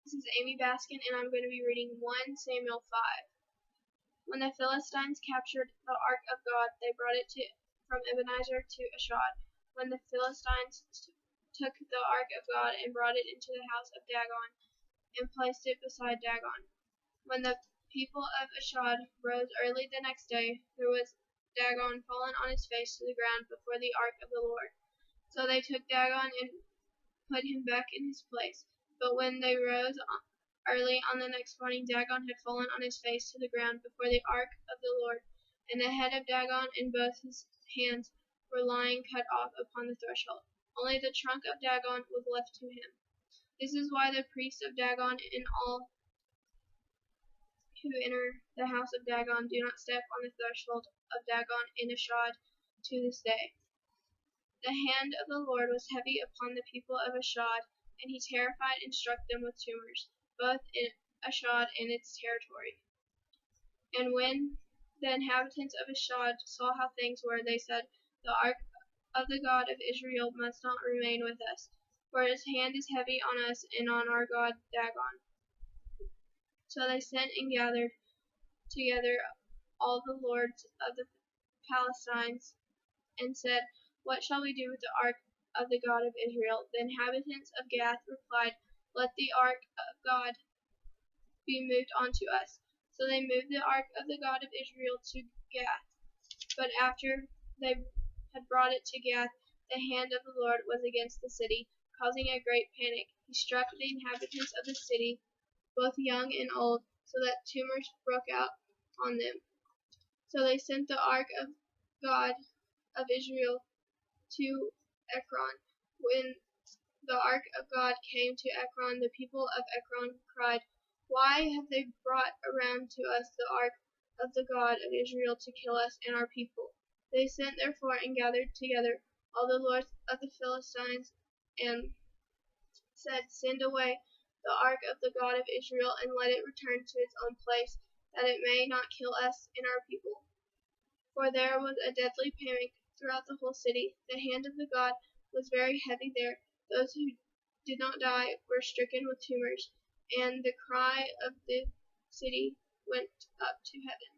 This is Amy Baskin, and I'm going to be reading 1 Samuel 5. When the Philistines captured the Ark of God, they brought it from Ebenezer to Ashdod. When the Philistines took the Ark of God and brought it into the house of Dagon and placed it beside Dagon. When the people of Ashdod rose early the next day, there was Dagon fallen on his face to the ground before the Ark of the Lord. So they took Dagon and put him back in his place. But when they rose early on the next morning, Dagon had fallen on his face to the ground before the ark of the Lord, and the head of Dagon and both his hands were lying cut off upon the threshold. Only the trunk of Dagon was left to him. This is why the priests of Dagon and all who enter the house of Dagon do not step on the threshold of Dagon in Ashdod to this day. The hand of the Lord was heavy upon the people of Ashdod, and he terrified and struck them with tumors, both in Ashdod and its territory. And when the inhabitants of Ashdod saw how things were, they said, "The ark of the God of Israel must not remain with us, for his hand is heavy on us and on our god Dagon." So they sent and gathered together all the lords of the Palestines and said, "What shall we do with the ark of the God of Israel?" The inhabitants of Gath replied, "Let the ark of God be moved onto us." So they moved the ark of the God of Israel to Gath. But after they had brought it to Gath, the hand of the Lord was against the city, causing a great panic. He struck the inhabitants of the city, both young and old, so that tumors broke out on them. So they sent the ark of God of Israel to Ekron. When the ark of God came to Ekron, the people of Ekron cried, "Why have they brought around to us the ark of the God of Israel to kill us and our people?" They sent therefore and gathered together all the lords of the Philistines and said, "Send away the ark of the God of Israel and let it return to its own place, that it may not kill us and our people." For there was a deadly panic throughout the whole city. The hand of the God was very heavy there. Those who did not die were stricken with tumors, and the cry of the city went up to heaven.